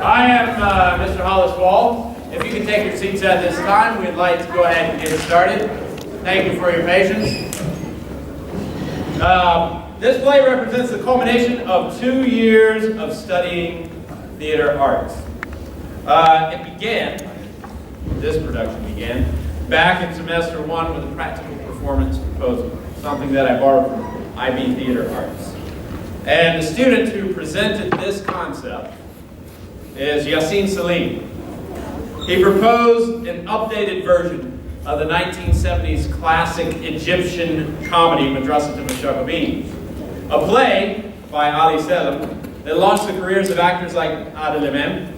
I am Mr. Hollis-Wall. If you can take your seats at this time, we'd like to go ahead and get started. Thank you for your patience. This play represents the culmination of 2 years of studying theater arts. This production began back in semester 1 with a practical performance proposal, something that I borrowed from IB Theater Arts. And the student who presented this concept is Ali Salem. He proposed an updated version of the 1970s classic Egyptian comedy Madrasat Al Mushagabeen, a play by Ali Salem that launched the careers of actors like Ali Salem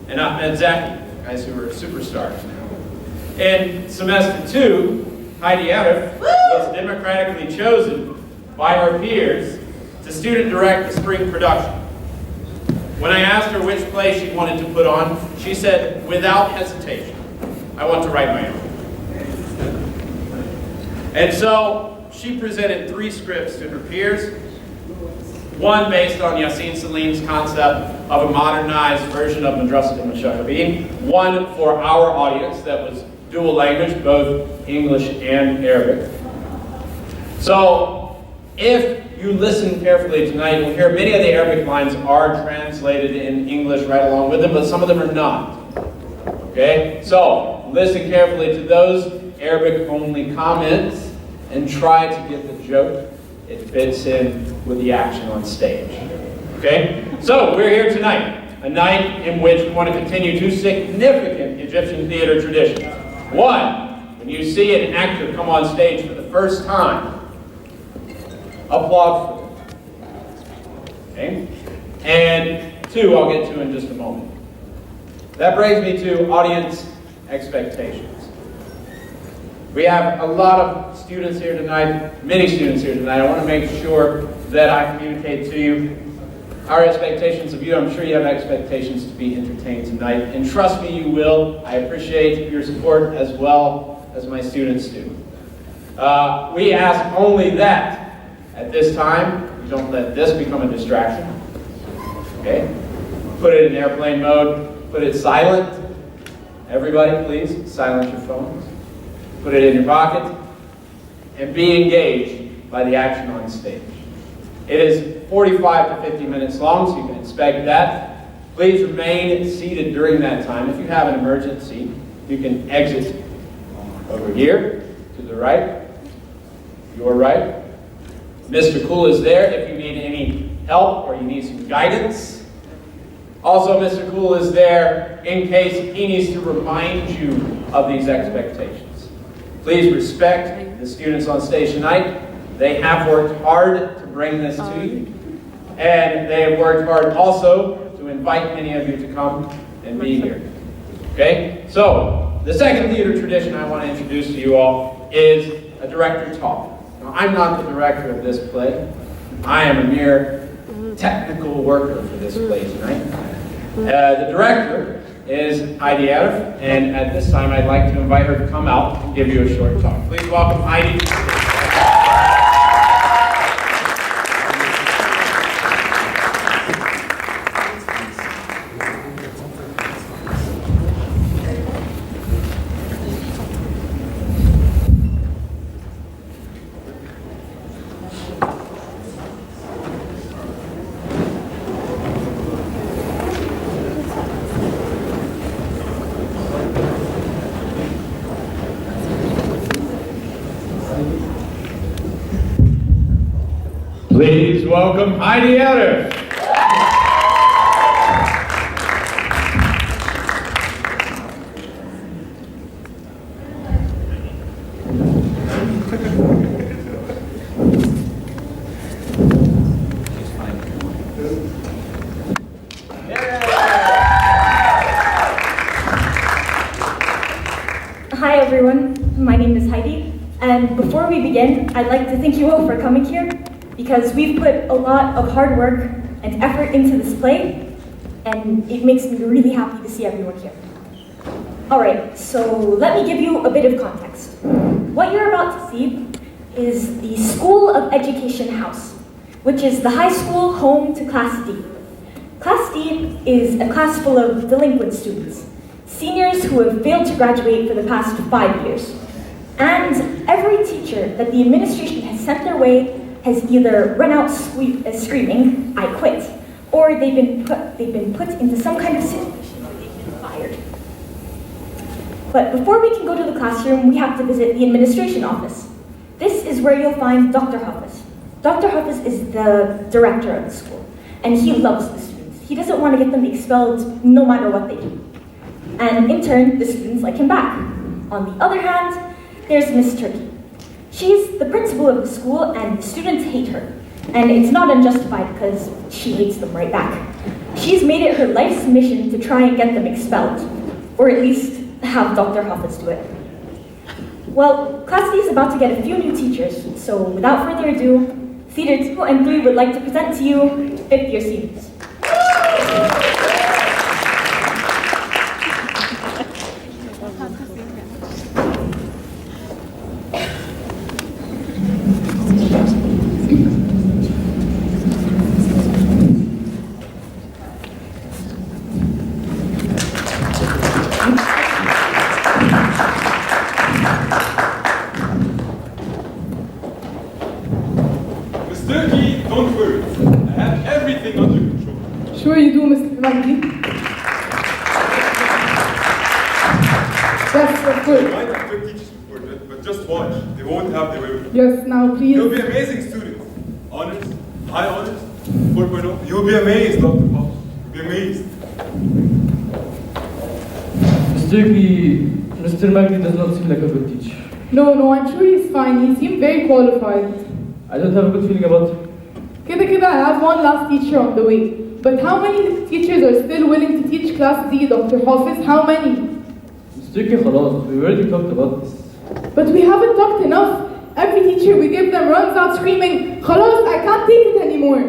and Ahmed Zaki, guys who are superstars now. In semester 2, Heidi Aref was democratically chosen by her peers to student direct the spring production. When I asked her which play she wanted to put on, she said, without hesitation, I want to write my own. And so she presented 3 scripts to her peers, one based on Yassine Salim's concept of a modernized version of Madrasat Al Mushagabeen, one for our audience that was dual language, both English and Arabic. So if you listen carefully tonight, you'll hear many of the Arabic lines are translated in English right along with them, but some of them are not. Okay? So listen carefully to those Arabic-only comments and try to get the joke. It fits in with the action on stage. Okay? So we're here tonight, a night in which we want to continue 2 significant Egyptian theater traditions. One, when you see an actor come on stage for the first time, applaud for them. Okay? And 2, I'll get to in just a moment. That brings me to audience expectations. We have a lot of students here tonight, many students here tonight. I want to make sure that I communicate to you our expectations of you. I'm sure you have expectations to be entertained tonight. And trust me, you will. I appreciate your support as well as my students do. We ask only that at this time, you don't let this become a distraction. Okay? Put it in airplane mode. Put it silent. Everybody, please, silence your phones. Put it in your pocket. And be engaged by the action on stage. It is 45 to 50 minutes long, so you can expect that. Please remain seated during that time. If you have an emergency, you can exit over here, to the right, your right. Mr. Cool is there if you need any help or you need some guidance. Also, Mr. Cool is there in case he needs to remind you of these expectations. Please respect the students on stage tonight. They have worked hard to bring this to you. And they have worked hard also to invite many of you to come and be here. Okay? So, the second theater tradition I want to introduce to you all is a director talk. Now, I'm not the director of this play. I am a mere technical worker for this play tonight. The director is Heidi Aref, and at this time I'd like to invite her to come out and give you a short talk. Please welcome Heidi. Please welcome Heidi Aref. Hi everyone, my name is Heidi, and before we begin, I'd like to thank you all for coming here, because we've put a lot of hard work and effort into this play, and it makes me really happy to see everyone here. Alright, so let me give you a bit of context. What you're about to see is the School of Education House, which is the high school home to Class D. Class D is a class full of delinquent students, seniors who have failed to graduate for the past 5 years. And every teacher that the administration has sent their way has either run out screaming, "I quit," or they've been put into some kind of situation where they've been fired. But before we can go to the classroom, we have to visit the administration office. This is where you'll find Dr. Hafiz. Dr. Hafiz is the director of the school, and he loves the students. He doesn't want to get them expelled no matter what they do. And in turn, the students like him back. On the other hand, there's Miss Turkey. She's the principal of the school, and the students hate her. And it's not unjustified because she hates them right back. She's made it her life's mission to try and get them expelled, or at least have Dr. Hafiz do it. Well, Class D is about to get a few new teachers, so without further ado, Theater 2 and 3 would like to present to you 5th year seniors. Don't worry, I have everything under control. Sure you do, Mr. Magdi. Yes, of course. I might have took teachers before, but just watch. They won't have their way with me. Yes, now please. You'll be amazing students. Honors, high honors, 4.0. You'll be amazed, Dr. Paul. You'll be amazed. Mr. Magdi does not seem like a good teacher. No, I'm sure he's fine. He seemed very qualified. I don't have a good feeling about him. Kida, I have one last teacher on the way. But how many teachers are still willing to teach Class D, Dr. Hafiz? How many? Mr. خلاص, we already talked about this. But we haven't talked enough. Every teacher we give them runs out screaming, خلاص, I can't take it anymore.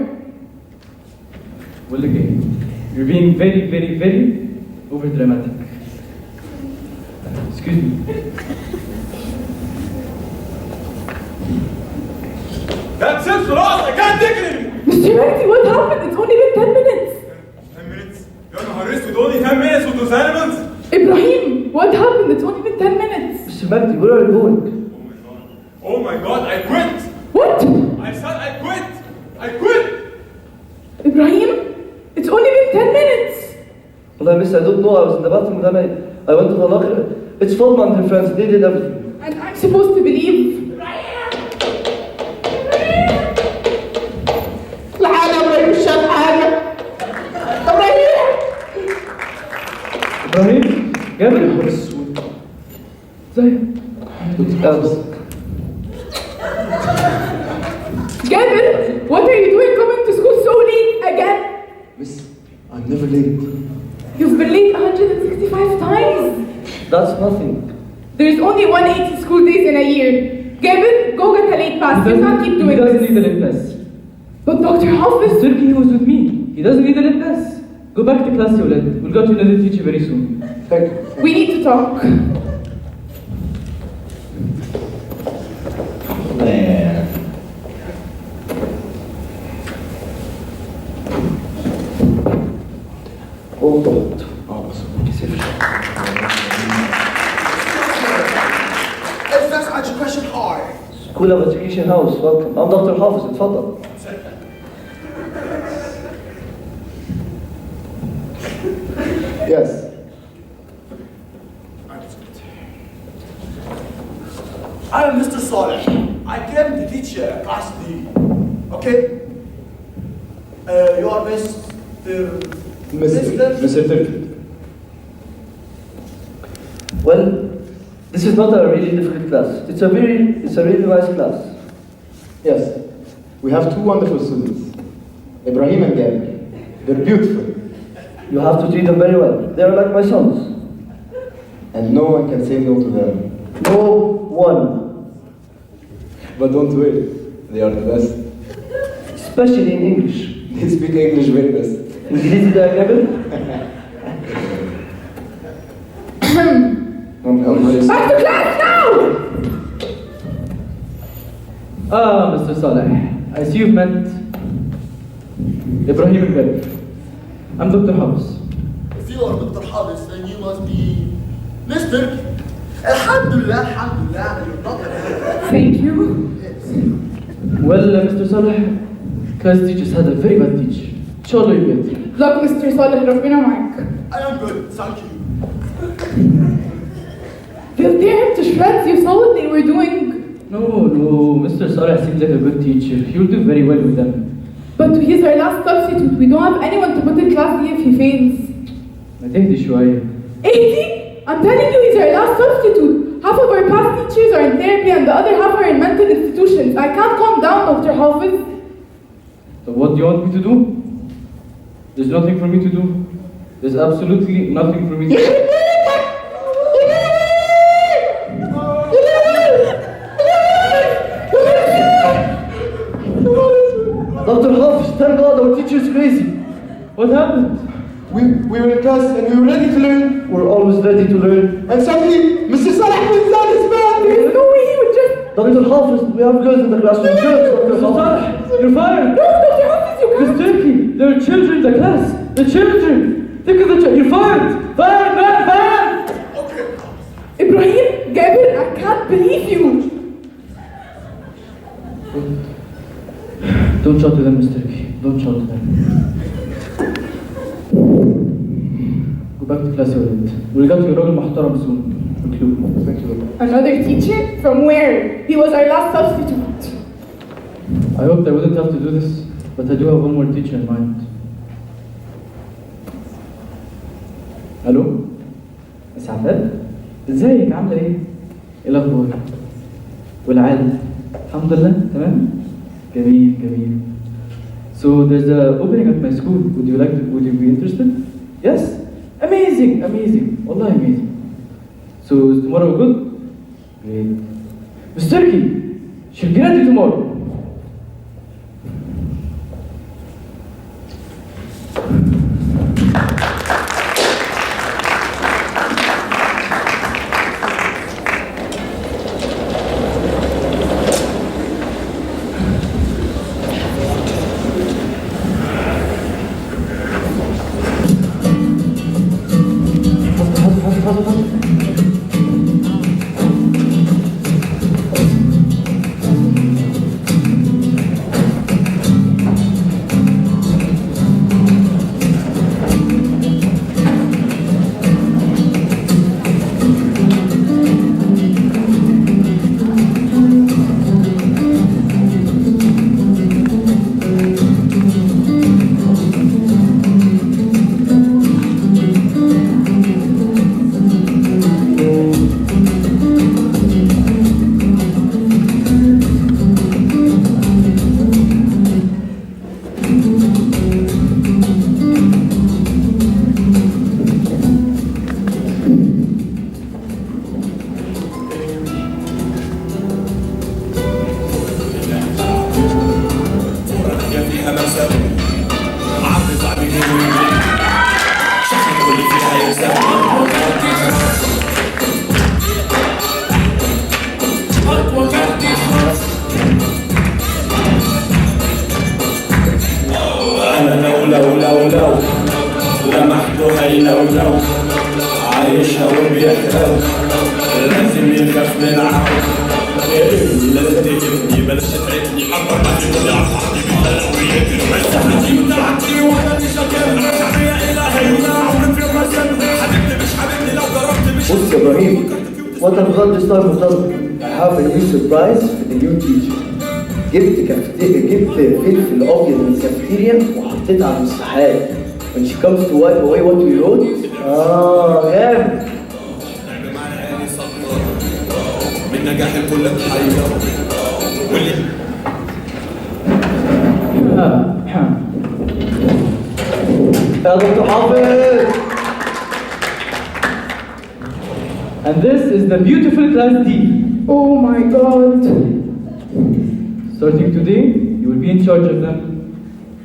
Well, again, you're being very, very, very over dramatic. Excuse me. That's it, خلاص, I can't take it anymore. Mr. Magdi, what happened? It's only been 10 minutes. 10 minutes? يا نهار اسود, only 10 minutes with those animals? Ibrahim, what happened? It's only been 10 minutes. Mr. Magdi, where are you going? Oh my god, I quit! What? I said I quit! I quit! Ibrahim, it's only been 10 minutes. Well, miss, I don't know. I was in the bathroom, then I went to the locker. It's Fatima and her friends. They did everything. And I'm supposed to believe. إبراهيم جابر الحر السود ازيك؟ Gavin, what are you doing coming to school so late again? Miss, I'm never late. You've been late 165 times. That's nothing. There's only 180 school days in a year. Gavin, go get a late pass. You can't keep doing He doesn't this. need a late pass. But Dr. Hafiz... Turkey, he was with me. He doesn't need a late pass. Go back to class, you lad. We'll get you another teacher very soon. Thank you. We need to talk. Man. That's education hard. School of Education House, welcome. I'm Dr. Hafiz, اتفضل. Yes. I am Mr. Salem. I came to teach Class D. Okay? You are Mr. Turkey. Well, this is not a really difficult class. It's a really nice class. Yes, we have two wonderful students, Ibrahim and Gabby. They're beautiful, You have to treat them very well. They are like my sons. and no one can say no to them. No one. But don't worry, they are the best. Especially in English. They speak English very best. İngilizce de öğrenebilir. Back to class now! Mr. Saleh, I see you've met Ibrahim and Gabby. I'm Dr. Hafiz. If you are Dr. Hafiz, then you must be Miss Turkey. Alhamdulillah, you're not a Thank you. Well, Mr. Saleh, class teachers had a very bad teacher. Inshallah you get. Look, Mr. Saleh, ربنا معاك. I am good, thank you. They'll tear him to shreds. You saw what they were doing. No, Mr. Saleh seems like a good teacher. He'll do very well with them. But he's our last substitute. We don't have anyone to put in class D if he fails. ما تهدي شوية. 80? I'm telling you, he's our last substitute. Half of our past teachers are in therapy and the other half are in mental institutions. I can't calm down, Dr. Hafiz. So what do you want me to do? There's nothing for me to do. There's absolutely nothing for me to do. Dr. Hafiz, thank God our teacher is crazy. What happened? We were in class and we were ready to learn. We're always ready to learn. And suddenly, Mr. Saleh puts down his pen. There's no way he would just... Dr. Hafiz, we have girls in the classroom. Girls, Dr. Mr. Hafiz. Saleh, you're fired. No, Dr. Hafiz, you Miss can't. Turkey, there are children in the class. The children. Think of the children. You're fired. Fired, man, fired. Ibrahim, Gabriel, I can't believe you. Don't shout to them, Miss Turkey. Don't shout to them. Go back to class, يا ولد. ورجعت في راجل محترم soon. Thank you. Another teacher? From where? He was our last substitute. I hoped I wouldn't have to do this, but I do have one more teacher in mind. الو؟ مس عفاد؟ ازيك عاملة ايه؟ ايه الأخبار؟ والعادة؟ الحمد لله تمام؟ جميل. So there's a opening at my school. Would you be interested? Yes? Amazing. Wallah amazing. So is tomorrow good? Great. Miss Turkey, she'll be ready tomorrow. لو لمحته هيلولو عايشها وبيحلو لازم يخاف من عون لازم تهمني بلاش تتعبني حضر ما تقولي على صاحبي بتلاقيني مسحتي بتاعتي وانا مش هكمل يا الهي ولا عمري في المسام حبيبتي مش حبيبني لو ضربت مش بص يا ابراهيم what I've got this time with I have a new surprise for the new teacher. جبت فلفل ابيض من الكافيتيريا وحطيتها على المساحات. When she comes to wipe away what we wrote, جامد. من نجاح الكل اتحير واللي يا دكتور حافظ. And this is the beautiful class D. Oh my God. Starting today, you will be in charge of them.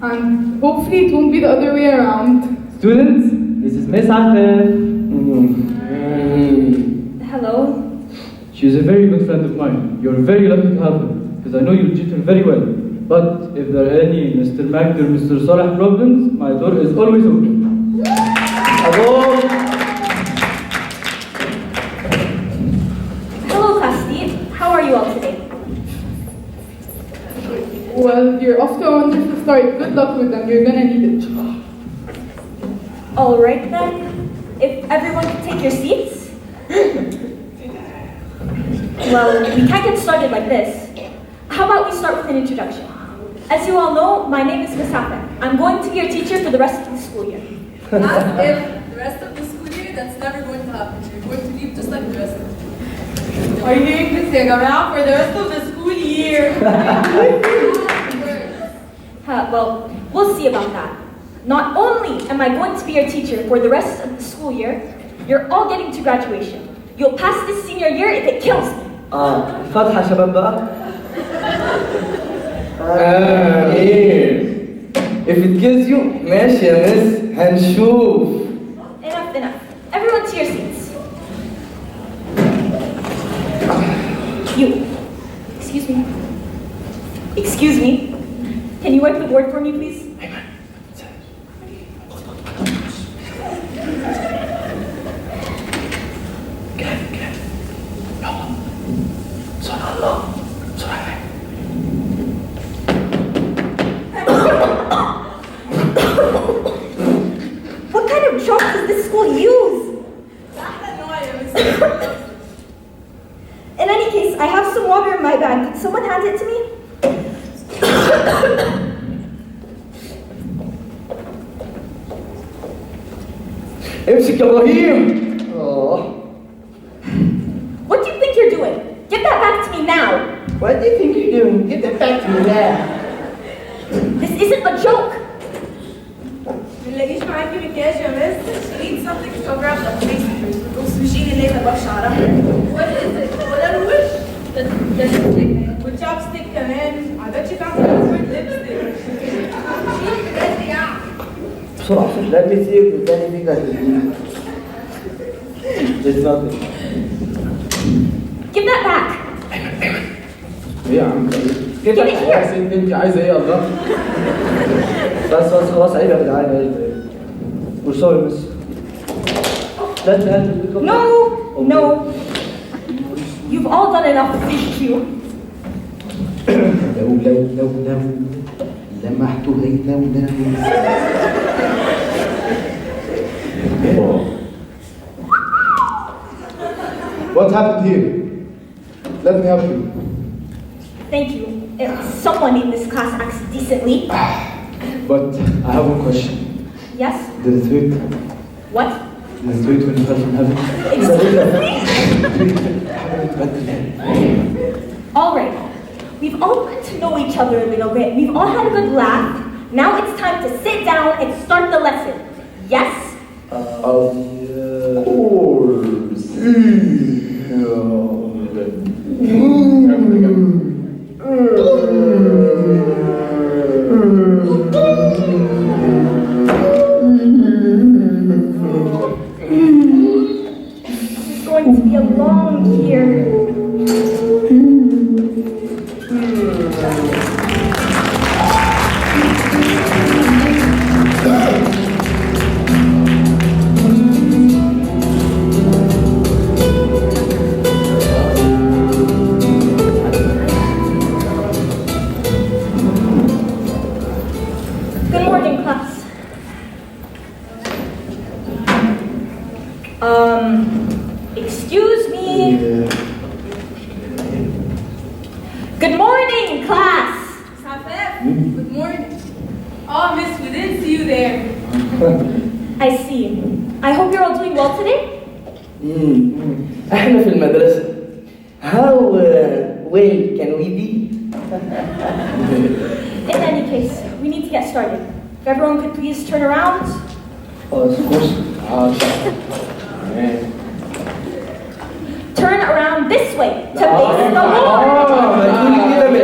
And hopefully it won't be the other way around. Students, this is Miss Aref. Hello. She is a very good friend of mine. You're very lucky to have her, because I know you'll treat her very well. But if there are any Mr. Magd or Mr. Saleh problems, my door is always open. Hello, class D. How are you all today? Well, you're off to a wonderful start. Good luck with them. You're gonna need it. All right then. If everyone could take your seats. Well, we can't get started like this. How about we start with an introduction? As you all know, my name is Miss Aref. I'm going to be your teacher for the rest of the school year. As if the rest of the school year, that's never going to happen. You're going to leave just like the rest of them. Are you doing this, ya جماعة, for the rest of the school year? Well, we'll see about that. Not only am I going to be your teacher for the rest of the school year, you're all getting to graduation. You'll pass this senior year if it kills me. فتحة شباب بقى. If it kills you, ماشي يا مس هنشوف. Enough. Everyone to your seats. You. Excuse me. Can you wipe the board for me, please? What kind of chalk does this school use? In any case, I have some water in my bag. Could someone hand it to me? امسك يا ابراهيم. What do you think you're doing? Get that back to me now. What do you think you're doing? Get that back to me now. This isn't a joke. نلاقيش معاكي مكياج يا مس. She needs something to cover up the face. والسوشين اللي هي بقى شعرها. What is it? ولا الوش؟ ده lipstick. والشابستيك كمان. عادتش تعمل lipstick. شيل بجد يعني. بسرعة let me see if there's anything that is new. There's nothing. Give that back. ايه يا عم؟ Give it here. انت عايزه ايه يا الله؟ بس خلاص عيب يا جدعان عيب. We're sorry miss. Let's end it. No. You've all done enough. Thank you. لو لمحت What happened here? Let me help you. Thank you. If someone in this class acts decently. But I have one question. Yes? Did it hurt? What? Did it hurt when you fell from heaven? All right. We've all got to know each other a little bit. We've all had a good laugh. Now it's time to sit down and start the lesson. Yes? Of course. It's going to be a long year. Good morning, class. Excuse me. Good morning, class. Safef, good morning. Oh, miss, we didn't see you there. I see. I hope you're all doing well today. احنا في المدرسة. How well can we be? In any case, we need to get started. If everyone could please turn around. Of course. Turn around this way to face the wall. ما تقولي كده من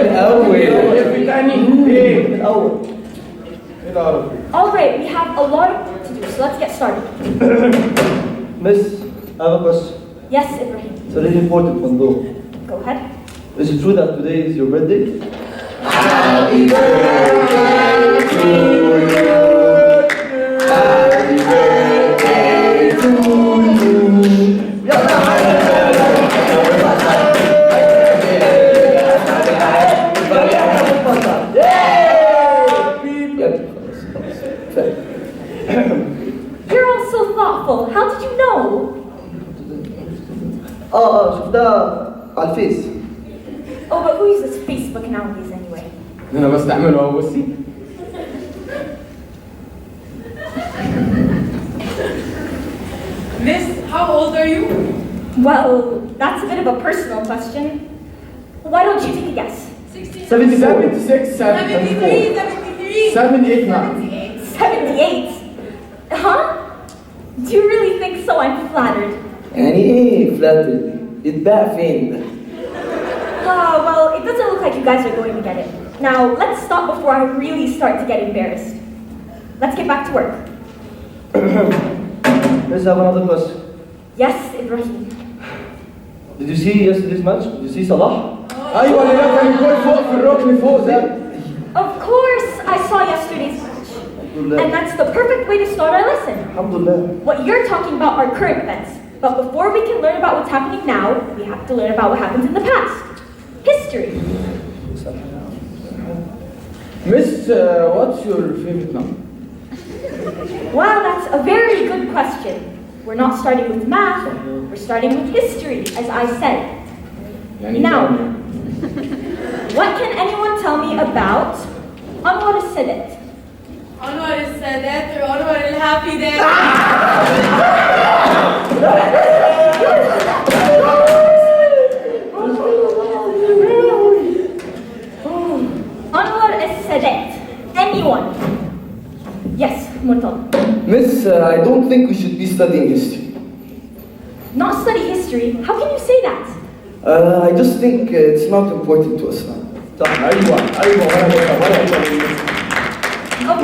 الأول. All right, we have a lot of work to do, so let's get started. Miss, I have a question. Yes, Ibrahim. It's a really important one though. Go ahead. Is it true that today is your birthday? Happy birthday to you. Happy birthday to you. You're all so thoughtful. How did you know? شفتها على الفيس. Oh, but who uses Facebook nowadays anyway? انا بستعمله اهو بصي. Miss, how old are you? Well, that's a bit of a personal question. Why don't you take a guess? 16. 76, 73, 73. 78. 78? Huh? Do you really think so? I'm flattered. يعني ايه flattered؟ يتباع فين ده؟ Well, it doesn't look like you guys are going to get it. Now, let's stop before I really start to get embarrassed. Let's get back to work. Let's have another question. Yes, Ibrahim. Did you see yesterday's match? Did you see Salah? ايوه اللي ده كان الجول فوق في الركن فوق ده. Of course, I saw yesterday's match. And that's the perfect way to start our lesson. Alhamdulillah. What you're talking about are current events. But before we can learn about what's happening now, we have to learn about what happens in the past. History. Miss, what's your favorite number? Well, that's a very good question. We're not starting with math, we're starting with history, as I said. Now, what can anyone tell me about Anwar al-Sadat? Anwar al-Sadat or Anwar al-Happy Dad? Anwar al-Sadat. Anyone? Yes, Murtal. Miss, I don't think we should be studying history. Not study history? How can you say that? I just think it's not important to us now.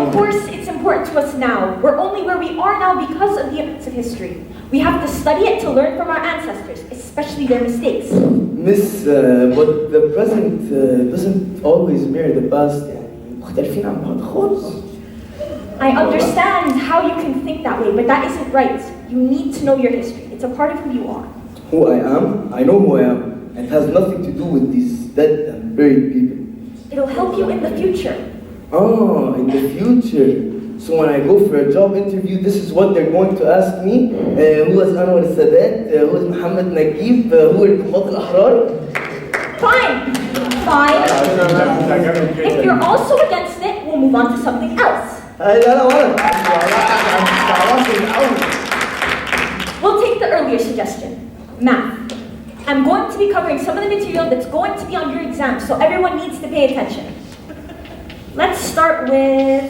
Of course, it's important to us now. We're only where we are now because of the events of history. We have to study it to learn from our ancestors, especially their mistakes. Miss, but the present doesn't always mirror the past. يعني مختلفين عن بعض خالص. I understand how you can think that way, but that isn't right. You need to know your history. It's a part of who you are. Who I am, I know who I am. It has nothing to do with these dead and buried people. It'll help you in the future. Oh, in the future. So when I go for a job interview, this is what they're going to ask me. Who is Anwar al-Sadat? Who is Muhammad Naguib? Who are الضباط الأحرار? Fine. Fine. If you're also against it, we'll move on to something else. لا ولد. We'll take the earlier suggestion, math. I'm going to be covering some of the material that's going to be on your exam, so everyone needs to pay attention. Let's start with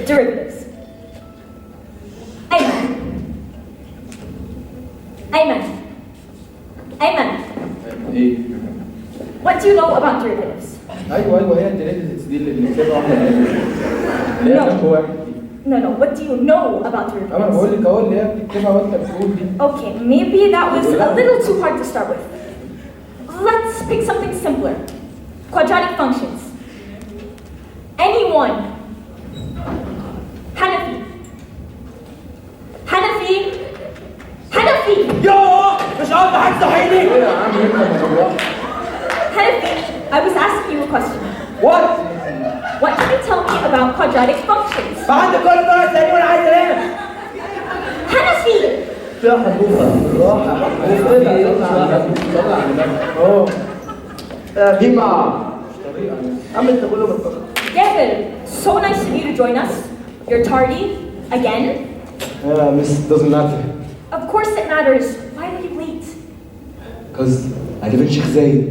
derivatives. Ayman. ايه؟ What do you know about derivatives? ايوه هي الديريفيتيفز دي اللي كده واحده اللي هي جنب واحد دي. No, what do you know about انا بقول derivatives? لك اهو اللي هي بتكتبها وانت بتقول دي. Okay, maybe that was a little too hard to start with. Let's pick something simpler. Quadratic functions. Anyone? Hanafi. يوه مش عارف حاجة صحيني. ايه يا عم انت موضوع؟ Hanafi, I was asking you a question. What? What can you tell me about quadratic functions? ما عندك كل مرة تسألني وأنا عايز أنام. Hanafi! يا حبوبة بالراحة ديما عم انت كله متفق. Gavin, so nice of you to join us. You're tardy, again. Miss doesn't matter Of course it matters. Why were you late? because I live in Sheikh Zayed.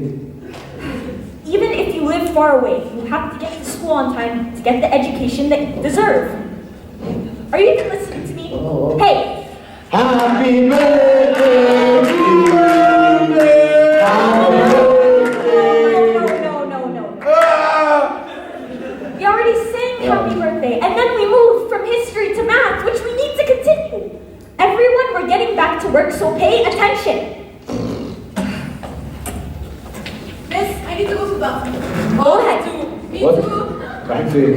Even if you live far away, you have to get to school on time to get the education that you deserve. Are you even listening to me? Hey! Happy birthday to you. No. We already sang happy birthday, and then we moved from history to math, which we need to continue. Everyone, we're getting back to work, so pay attention. Miss, I need to go to the bathroom. فين؟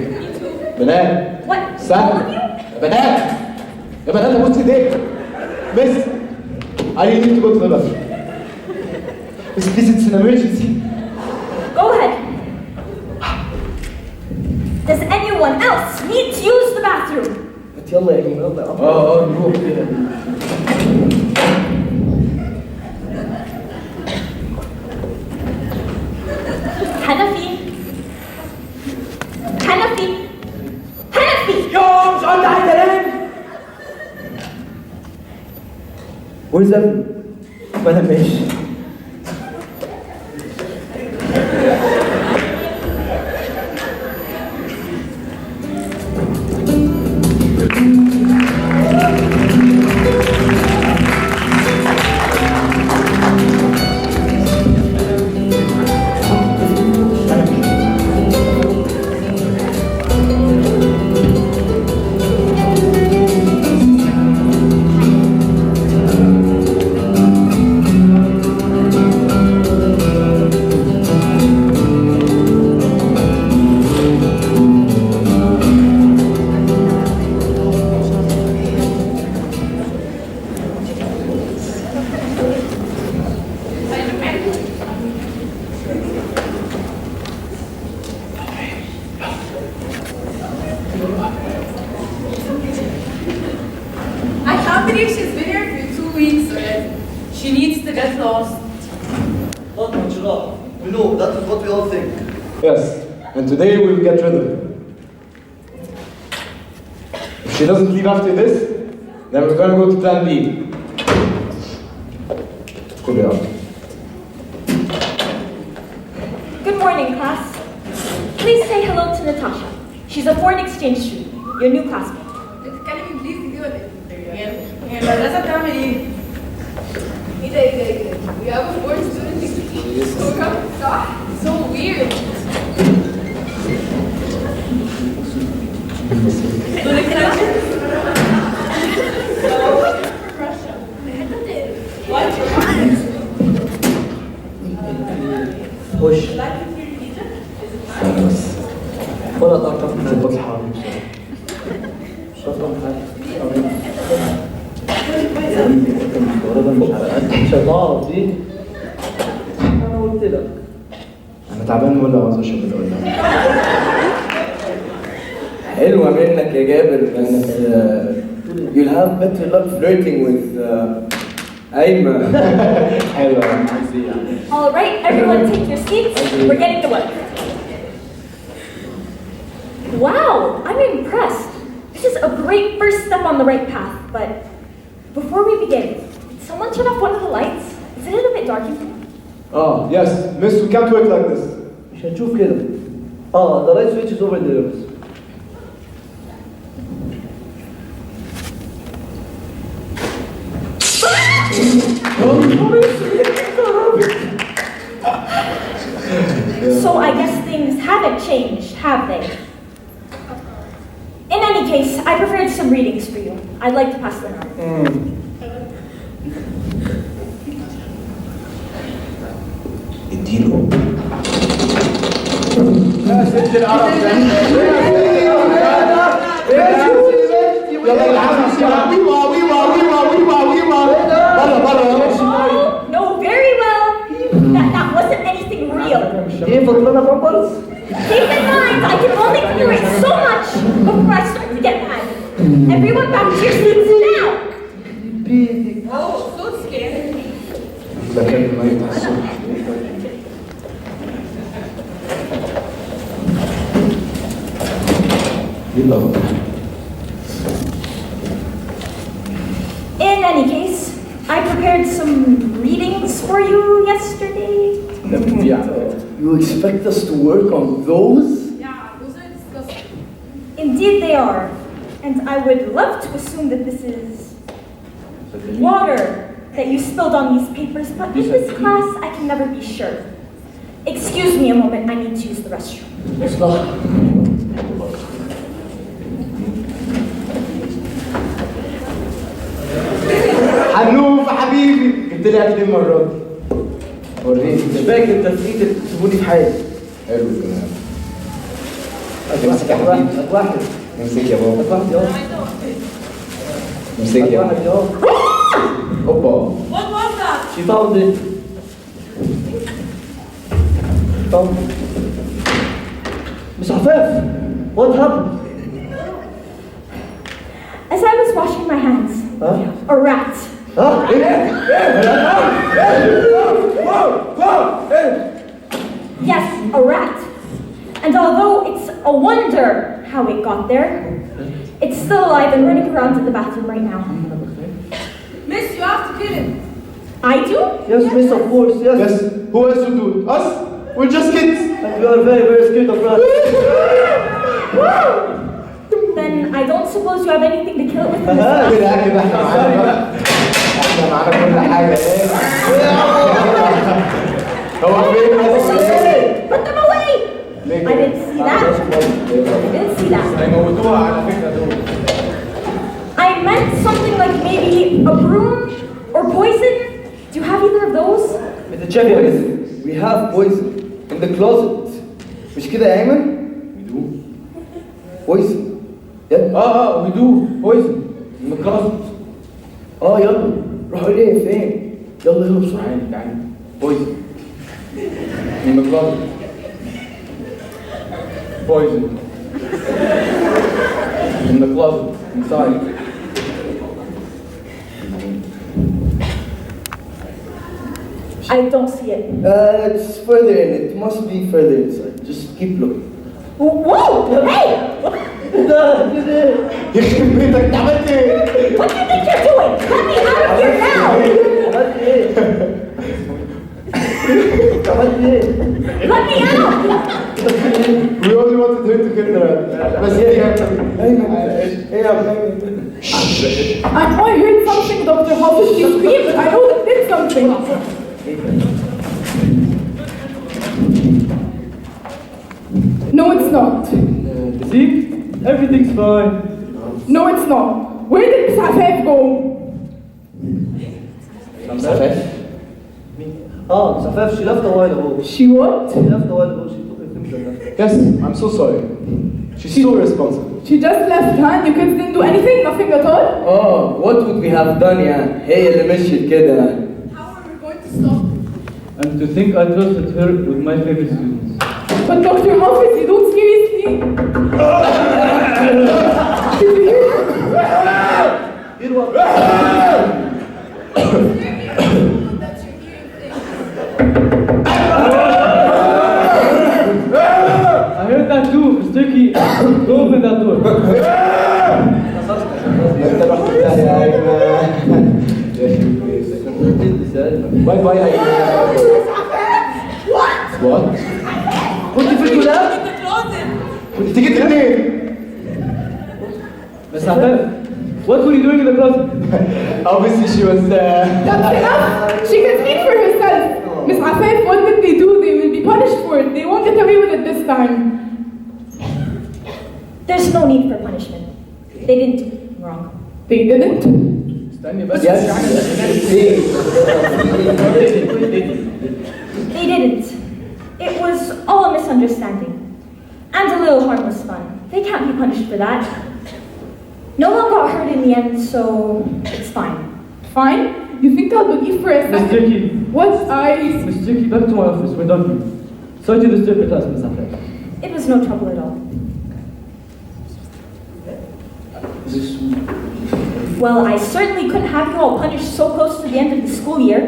بنات What? استنى All of you? يا بنات يا بنات ابص ايديك Miss, I need to go to the bathroom. Miss, please, it's an emergency. Go ahead. Does anyone else need to use the bathroom? يلا يا جماعة يلا. نروح كده. حنفي حنفي حنفي يوم مش قلت عايز انام. Where's that? ما انا ماشي. I can't believe she's been here for 2 weeks already. She needs to get lost. Not much love. We know, that is what we all think. Yes, and today we will get rid of her. If she doesn't leave after this, then we're gonna go to plan B. Come here. Good morning, class. Please say hello to Natasha. She's a foreign exchange student, your new classmate. بتتكلم انجليزي دي ولا ايه؟ هي المدرسة بتعمل ايه؟ ايه ده ايه ده ايه ده؟ We have a foreign student exchange program؟ صح؟ So weird. دول الكلام؟ Russia. What? خش. Like in Egypt? استنى بس. ولا تعرف ظبط الحرارة بسرعة. شكرا حاجة. مش هتعرف دي. انا قلت لك. أنا تعبان ولا عاوز أشرب الأول؟ حلوة منك يا جابر بس you'll have better luck flirting with أيمن. حلوة عايز إيه يعني؟ All right, everyone take your seats. We're getting to work. Wow, I'm impressed. This is a great first step on the right path, but before we begin, did someone turn off one of the lights? Isn't it a bit dark in here? Oh, yes, Miss, we can't work like this. مش هنشوف كده. the light switch is over there. So I guess things haven't changed, have they? In any case, I prepared some readings for you. I'd like to pass them on. اديله. يا ست العرب يلا العب ويوا ويوا ويوا ويوا ويوا برا برا. Oh, no, very well. That wasn't anything real. ايه فطرنا بامبرز؟ Keep in mind, I can only tolerate so much before I start to get mad. Everyone back to your seats now. Oh, so scared. ده كان الميت على الصبح. يلا بقى. In any case, I prepared some readings for you yesterday. You expect us to work on those? Yeah, those are disgusting. Indeed they are. And I would love to assume that this is water that you spilled on these papers, but in this class, I can never be sure. Excuse me a moment, I need to use the restroom. حنوف حبيبي جبت لي اكل المره دي. وريني مش فاكر تفكير تسيبوني في حالي. حلو الكلام. امسك يا حبيبي. واحد امسك يا بابا. واحد يلا امسك يا واحد بابا. يلا هوبا. What was that? She found it. Found it. Miss Afef, what happened? As I was washing my hands, Huh? a rat. Huh? Yes, a rat. And although it's a wonder how it got there, it's still alive and running around in the bathroom right now. Miss, you have to kill him. I do? Yes, miss, of course, yes. Yes, who else will do it? Us? We're just kids. And you are very, very scared of rats. Then I don't suppose you have anything to kill it with? كده كده احنا معانا بقى. احنا معانا كل حاجة ايه؟ هو فين؟ Put them away! I didn't see that. I didn't see that. هيموتوها على فكرة دول. I meant something like maybe a broom or poison. Do you have either of those? Mr. Champion, we have poison in the closet. مش كده يا أيمن؟ We do. Poison. Yeah. We do. Poison. In the closet. يلا روحوا ليه فين؟ يلا يلا بسرعة. تعالي. Poison. In the closet. Poison. In the closet. Inside. I don't see it. It's further in. It must be further inside. Just keep looking. Whoa! Hey! يخرب بيتك انت عملت ايه؟ What do you think you're doing? Let me out of here now! عملت ايه؟ عملت ايه؟ Let me out! We only wanted her to kill the rat. بس هي أيمن ايه يا أبو I know I heard something, Dr. Hafiz. She screamed. I know that did something. No, it's not. See? Everything's fine. No, it's not. Where did Miss Afef go? Safef? Safef, she left a while ago. She what? She left a while ago. She took her things and left. Yes, I'm so sorry. She's so responsible. She just left, huh? You kids didn't do anything? Nothing at all? what would we have done يعني؟ هي اللي مشيت كده. How are we going to stop him? And to think I trusted her with my favorite students. But Dr. Hafiz, you don't seriously. Did you hear that? Hear what? That you're hearing things. I heard that too. Mr. Turkey, go open that door. انت رحت في داهية يا ايمن. باي باي يا ايمن. What? كنت في الدولاب؟ كنت تيجي منين؟ Miss Afef, what were you doing in the closet? Obviously she was That's enough. She can speak for herself. Miss Afef, what did they do? They will be punished for it. They won't get away with it this time. There's no need for punishment. They didn't do wrong. They didn't? استني بس. Yes. They didn't. It was all a misunderstanding. And a little harmless fun. They can't be punished for that. No one got hurt in the end, so it's fine. Fine. You think I'll believe for a Miss second? Turkey, What I... Miss Turkey, back to my office. We're done here. Sorry to disturb the class, Miss Afef. It was no trouble at all. Well, I certainly couldn't have you all punished so close to the end of the school year.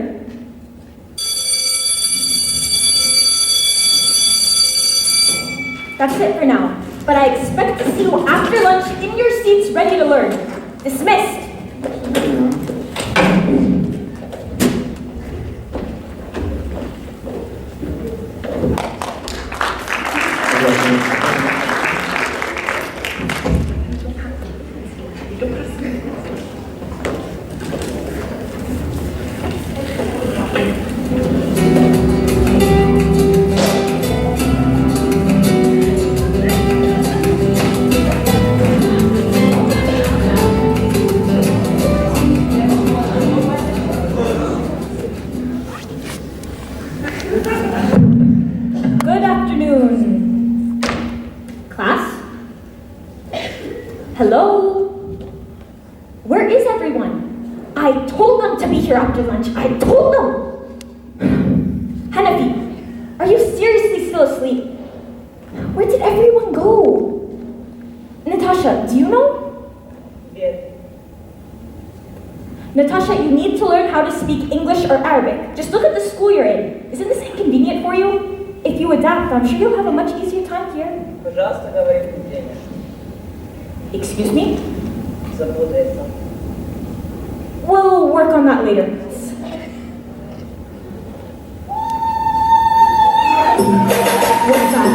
That's it for now. But I expect to see you after lunch in your seats ready to learn. Dismissed. I told them to be here after lunch. I told them. Hanafi, are you seriously still asleep? Where did everyone go? Natasha, do you know? Yes. Natasha, you need to learn how to speak English or Arabic. Just look at the school you're in. Isn't this inconvenient for you? If you adapt, I'm sure you'll have a much easier time here. Excuse me? We'll work on that later. What's that?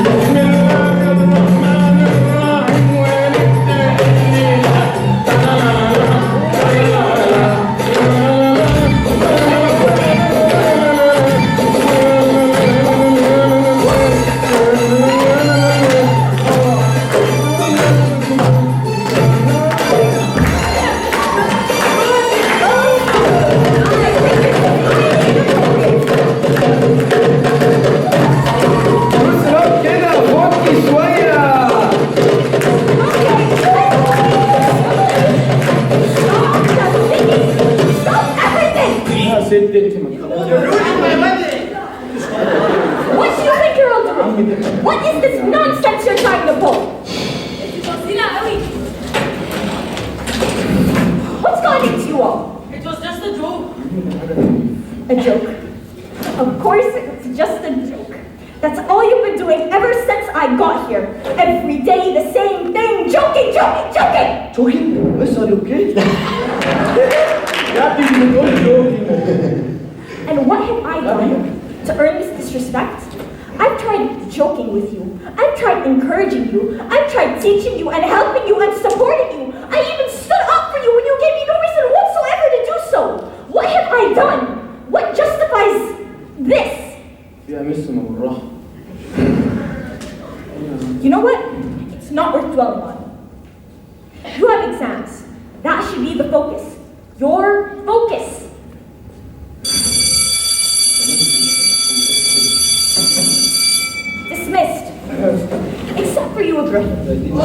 What do you think you're all doing? What is this nonsense you're trying to pull? What's gone into you all? It was just a joke. A joke. Of course it's just a joke. That's all you've been doing ever since I got here. Every day the same thing. Joking, joking, joking! Joking? Miss, are you okay? And what have I done to earn this disrespect? I've tried joking with you. I've tried encouraging you. I've tried teaching you and helping you and supporting you. I even stood up for you when you gave me no reason whatsoever to do so. What have I done? What justifies this? You know what? It's not worth dwelling on. You have exams. That should be the focus. Your focus. Dismissed. Except for you, Ibrahim. Dismissed,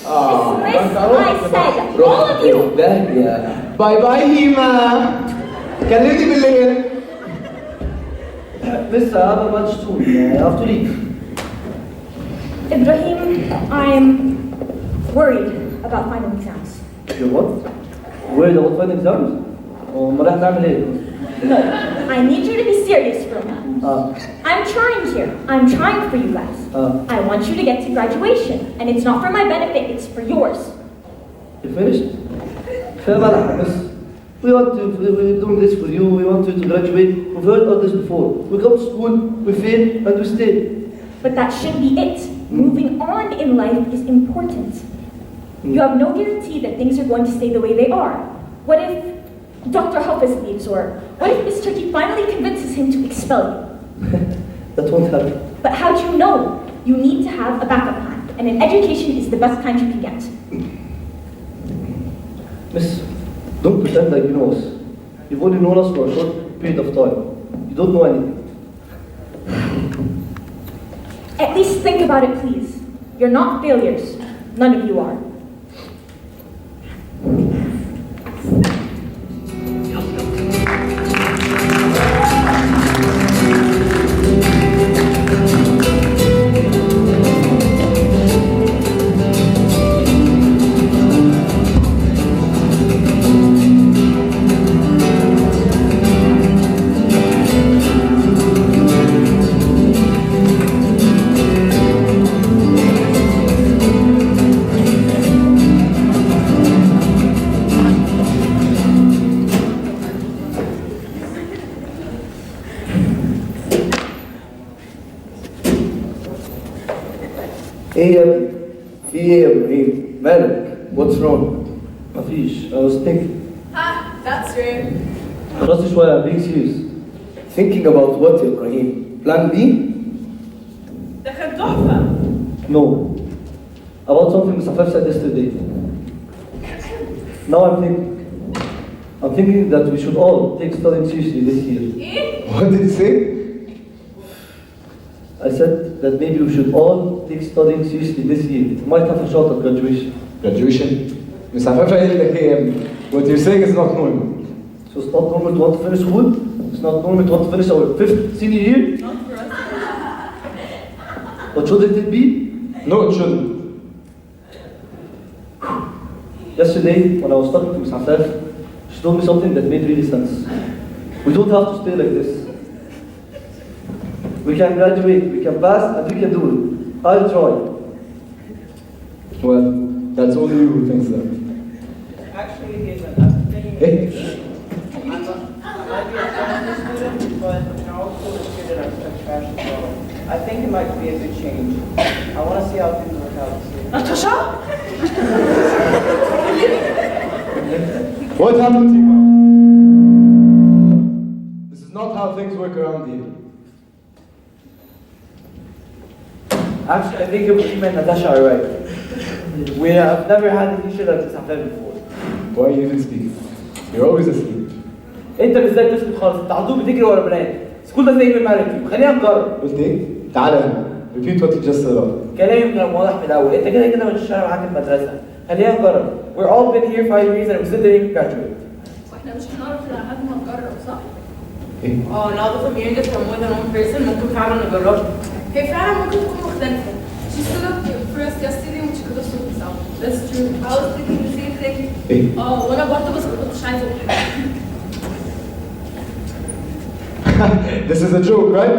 I said. All of you. باي باي هيما كلمني بالليل لسه هذا ماتش تون I have to leave. Ibrahim, I'm worried about final exams. You what? Worried about final exams? ما راح نعمل ايه؟ No, I need you to be serious for a moment. I'm trying here. I'm trying for you guys. I want you to get to graduation. And it's not for my benefit, it's for yours. You finished? we're doing this for you, we want you to graduate. We've heard all this before. We come to school, we fail, and we stay. But that shouldn't be it. Moving on in life is important. You have no guarantee that things are going to stay the way they are. What if Dr. Hafiz leaves, or what if Miss Turkey finally convinces him to expel you? That won't happen. But how do you know? You need to have a backup plan, and an education is the best kind you can get. Miss, don't pretend like you know us. You've only known us for a short period of time. You don't know anything. At least think about it, please. You're not failures. None of you are. ايه يا ابني؟ في ايه يا ابراهيم؟ مالك؟ What's wrong? مفيش. I was thinking. Ha, that's rare. خلاص شوية. I'm being serious. Thinking about what يا إبراهيم? Plan B? ده كان تحفة. No. About something Mr. Faf said yesterday. Now I'm thinking that we should all take studying seriously this year. What did he say? I said that maybe we should all take studying seriously this year. We might have a shot at graduation. Graduation? مش عارفة ايه اللي هي يا ابني. What you're saying is not normal. So it's not normal to want to finish school. It's not normal to want to finish our 5th senior year. Not for us. But shouldn't it be? No, it shouldn't. Yesterday, when I was talking to Ms. Afef, she told me something that made really sense. We don't have to stay like this. We can graduate, we can pass, and we can do it. I'll try. Well, that's only you who thinks that. Actually, he's an Hey. I might be a Spanish student, but all schools consider us a trash as well. I think it might be a good change. I want to see how things work out. Natasha? What happened to you, mom? This is not how things work around here. Actually, I think Ibrahim and Natasha are right. We have never had a teacher like Ms. Afef before. Why are you even speaking? You're always asleep. انت بالذات تسكت خالص، انت على طول بتجري ورا بنات. سكول ده زي ما مالك، خلينا نجرب. قلت ايه؟ تعالى هنا. Repeat what you just said. كلامي كان واضح من الاول، انت كده كده مش شغال معاك المدرسه. خلينا نجرب. We're all been here 5 years and we still didn't graduate. واحنا مش هنعرف لحد ما نجرب صح؟ ايه؟ now that the meeting is for more than one person ممكن فعلا نجربها. هي فعلا ممكن تكون مختلفة. She stood up for us yesterday and she could have stood this out. That's true. I was thinking the same thing. ايه؟ وانا برضه بس ما كنتش عايزة اقول حاجة. This is a joke, right?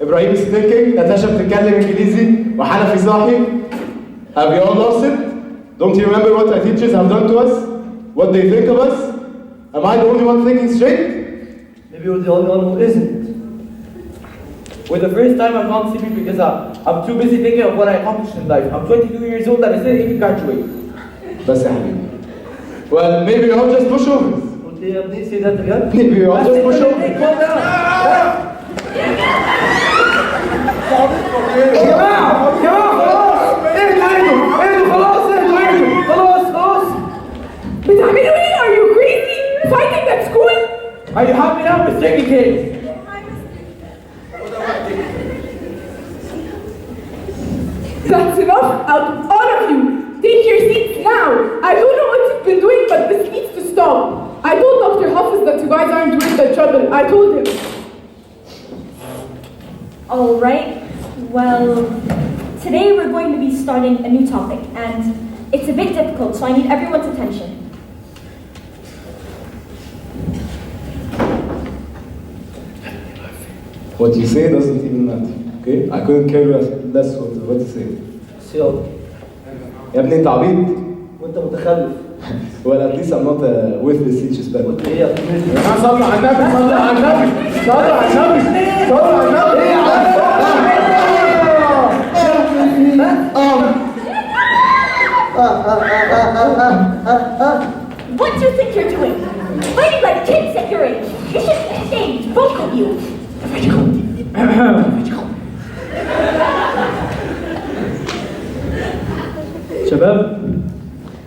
Ibrahim is thinking, Natasha بتتكلم انجليزي وحنفي صاحي. Have you all lost it? Don't you remember what our teachers have done to us? What they think of us? Am I the only one thinking straight? Maybe you're the only one who isn't. For the first time I'm not sleeping because I'm too busy thinking of what I accomplished in life. I'm 22 years old and I still didn't graduate. بس يا حبيبي. Well, maybe you're all just pushovers. قلت ايه يا ابني؟ say that again? Maybe you're all just pushovers. يا جماعة خلاص اهدوا خلاص بتعملوا ايه؟ Are you crazy? Fighting at school? Are you happy now with taking case? That's enough out of all of you. Take your seats now. I don't know what you've been doing, but this needs to stop. I told Dr. Hafiz that you guys aren't worth the trouble. I told him. All right. Well, today we're going to be starting a new topic, and it's a bit difficult, so I need everyone's attention. What you say doesn't even matter, okay? I couldn't care less what you say. سياض يا ابني انت عبيط. وانت متخلف. Well, at least I'm not a worthless teacher spell. قلت ايه يا ابني؟ صلوا على النبي صلوا على النبي صلوا على النبي صلوا على النبي. ايه What do you think you're doing? Fighting like kids at your age. You should be ashamed, both of you. شباب,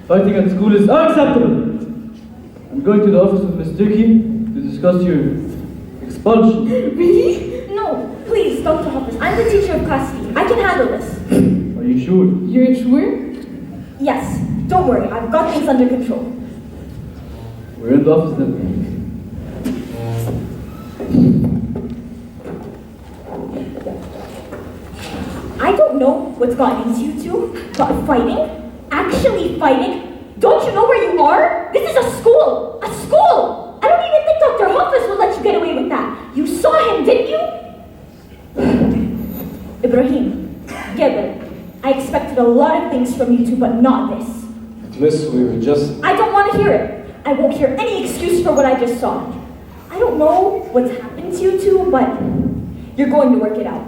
fighting at school is unacceptable. I'm going to the office of Miss Turkey to discuss your expulsion. Really? No, please, Dr. Hoppers. I'm the teacher of class C. I can handle this. Are you sure? You're sure? Yes, don't worry. I've got things under control. We're in the office then. I don't know what's gotten into you two, but fighting? Actually fighting? Don't you know where you are? This is a school! A school! I don't even think Dr. Hafiz will let you get away with that. You saw him, didn't you? Ibrahim, Gebel, I expected a lot of things from you two, but not this. Miss, we were just... I don't want to hear it. I won't hear any excuse for what I just saw. I don't know what's happened to you two, but you're going to work it out.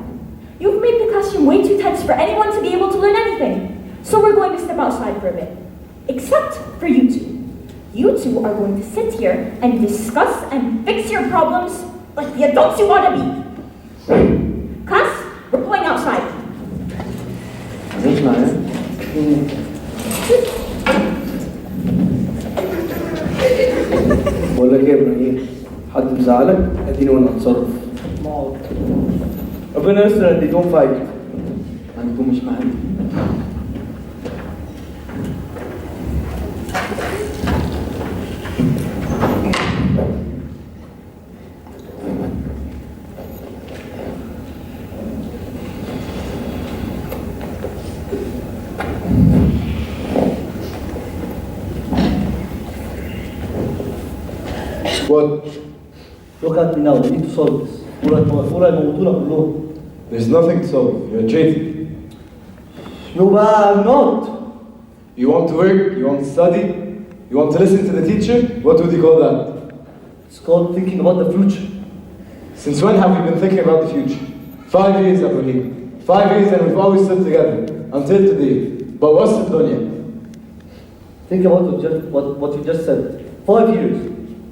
You've made the classroom way too tense for anyone to be able to learn anything. So we're going to step outside for a bit. Except for you two. You two are going to sit here and discuss and fix your problems like the adults you want to be. Class, we're going outside. بقول لك ايه يا ابراهيم؟ حد مزعلك؟ اديني وانا اتصرف. ربنا يستر ان they don't fight. هنكون مش معانا. What? Look at me now, we need to solve this. Or I موتونا كلهم. There's nothing to solve. You're cheating. No, I'm not. You want to work? You want to study? You want to listen to the teacher? What would you call that? It's called thinking about the future. Since when have we been thinking about the future? 5 years, Abraham. 5 years and we've always stood together. Until today. But what's the dunya? Think about what you just said. 5 years.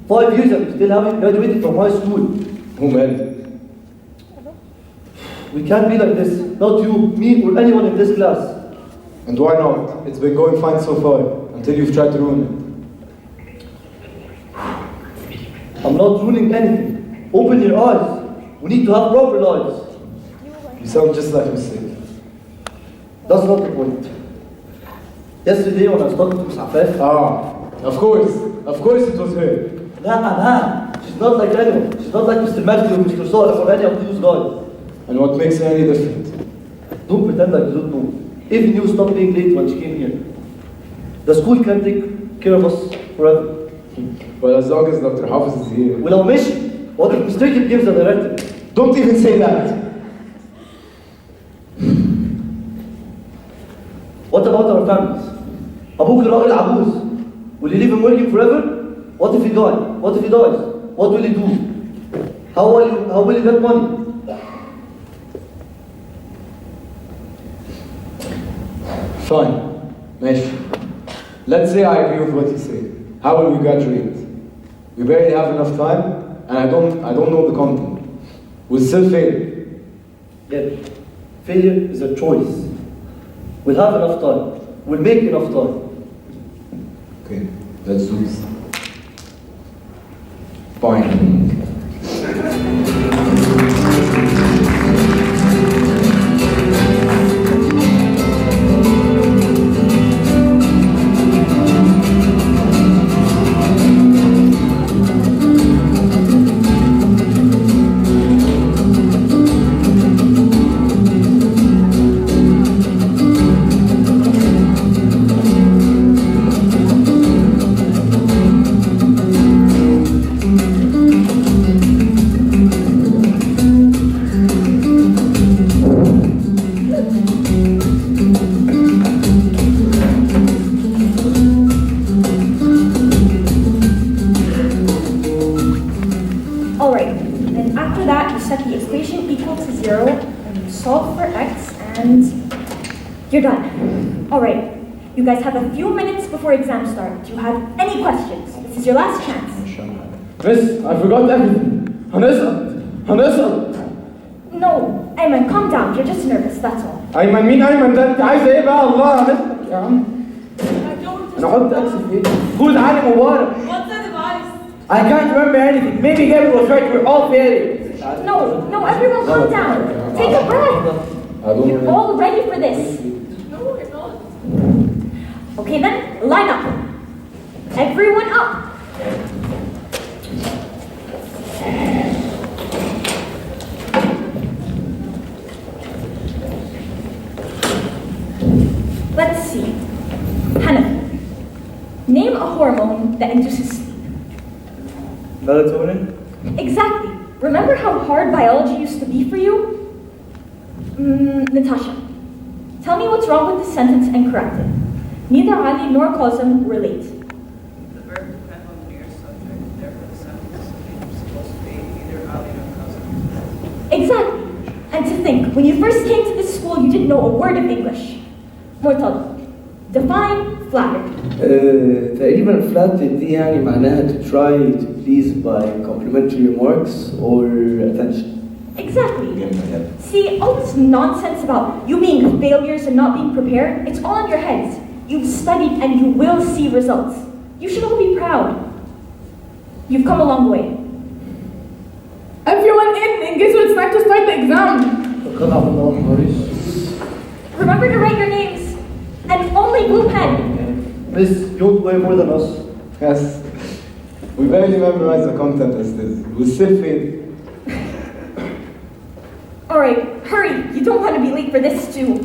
5 years and we still haven't graduated from high school. Who man? We can't be like this. Not you, me, or anyone in this class. And why not? It's been going fine so far. Until you've tried to ruin it. I'm not ruining anything. Open your eyes. We need to have proper lives. You sound just like a mistake. That's not the point. Yesterday when I was talking to Miss Afef. Of course it was her. Nah. She's not like anyone. She's not like Mr. Matthew or Mr. Saleh or any of these guys. And what makes her any different? Don't pretend like you don't know. Even you stopped being late when she came here. The school can take care of us forever. Well, as long as Dr. Hafiz is here. Well, I'll miss you. What if Mr. Jacob gives a directive? Don't even say that. What about our families? Abuk راجل عجوز. Will you leave him working forever? What if he dies? What if he dies? What will he do? How will he get money? Fine. Mesh. Let's say I agree with what you say. How will we graduate? We barely have enough time, and I don't know the content. We'll still fail. Yeah. Failure is a choice. We'll have enough time. We'll make enough time. Okay, let's do this. Fine. You're done. All right. You guys have a few minutes before exams start. Do you have any questions? This is your last chance. Miss, I forgot everything. هنسقط. No, Ayman, calm down. You're just nervous, that's all. أيمن مين أيمن ده؟ أنت عايز إيه بقى؟ الله هنسقط يا عم. أنا أحط أكسف إيه؟ Who's Ali Mubarak? What's the device? I can't remember anything. Maybe Gabriel was right. We're all failures. No, everyone calm down. Take a breath. You're all ready for this. No, we're not. Okay then, line up. Everyone up. Let's see. Hanafi, name a hormone that induces sleep. Melatonin? Exactly. Remember how hard biology used to be for you? Natasha, tell me what's wrong with this sentence and correct it. Neither Ali nor Qasim relate. The verb depends on the near subject, therefore the sentence is supposed to be either Ali or Qasim. Exactly. And to think, when you first came to this school, you didn't know a word of English. Murtada, define flattered. تقريبا flattered دي يعني معناها to try to please by complimentary remarks or attention. Exactly. See, all this nonsense about you being failures and not being prepared, it's all in your heads. You've studied and you will see results. You should all be proud. You've come a long way. Everyone engage, it's time to start the exam. Remember to write your names. And only blue pen. Miss, you don't weigh more than us. Yes. We barely memorize the content as this. We still fail. All right, hurry. You don't want to be late for this too.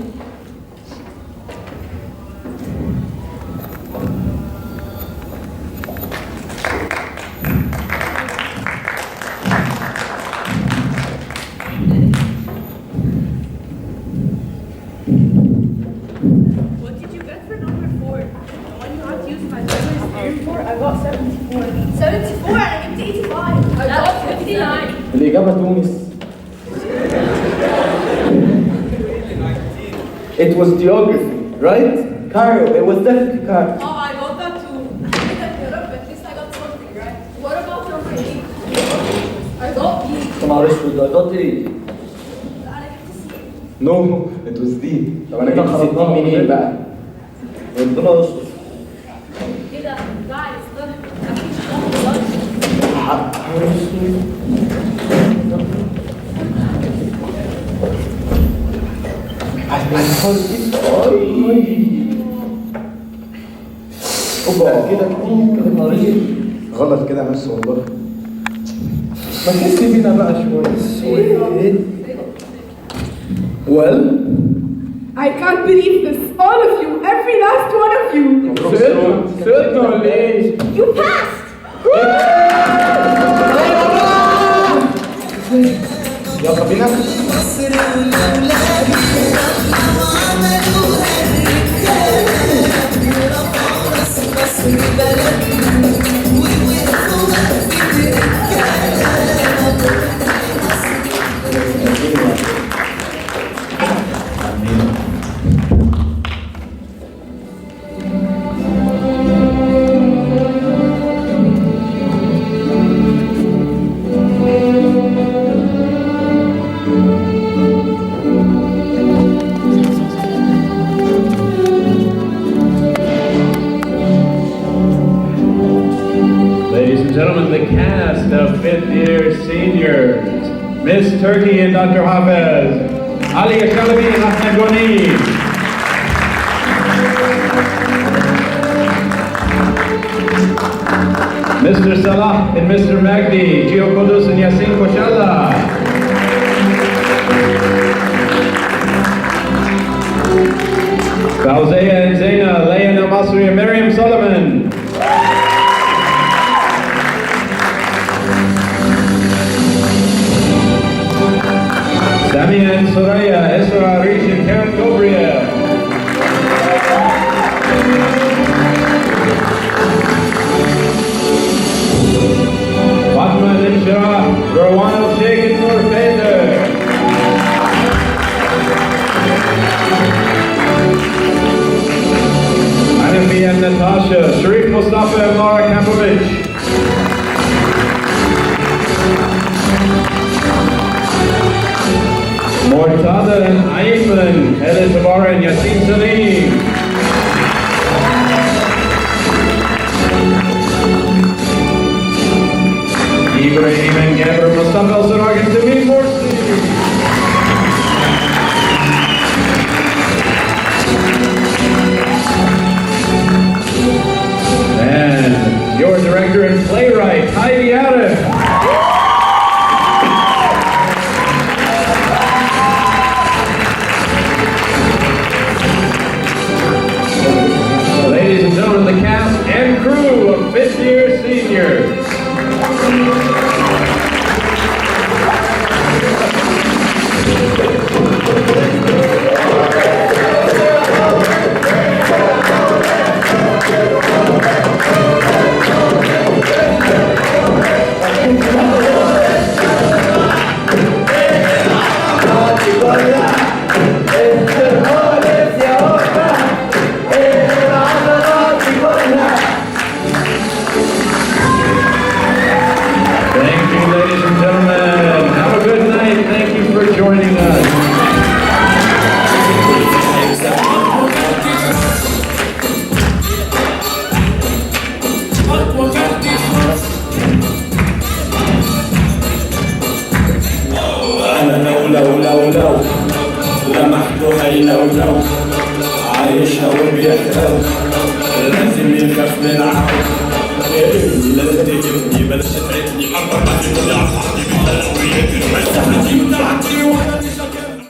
I got 74. 74 and I get 85. I got 59. الإجابة تونس. It was geography, right? Cairo, it was definitely Cairo. Oh, I got that too. I think I got up, at least I got something, right? What about number 8? I got B. طب معلش I got ايه؟ No, it was D. طب أنا جبت 60 منين بقى؟ ربنا يستر. كده guys, look. I اوبا كده كده طريق غلط كده بس والله. ما تحس بينا بقى شوية. Well, I can't believe this. All of you, every last one of you. Certainly. You passed! يلا بينا. Ladies and gentlemen, the cast of fifth year seniors, Miss Turkey and Dr. Hafez, Ali Salem and Ahmed Ghani. Mr. Salah and Mr. Magdi, Gio Kudus and Yasin Koshala. Fauziya and Zaina, Layan Al-Masri and Miriam Solomon. Samia and Soraya, Esra Arish and Karen Gabriel. Fatma and Shah, Rowan al-Sheikh and Noor Feder. Hanafi and Natasha, Sharif Mustafa and Laura Kampovich. Mortada and Ayman, Heather Tabara and Yasin Salim. Ibrahim and Gabber Mustafa Sarag and Tamim Morsi. And your director and playwright, Heidi Aref. Ladies and gentlemen, the cast and crew of fifth year seniors. Thank you, ladies and gentlemen. Have a good night. Thank you for joining us. أنا لو لمحته هيلولو عايشها وبيحلو لازم يخاف من عو لازم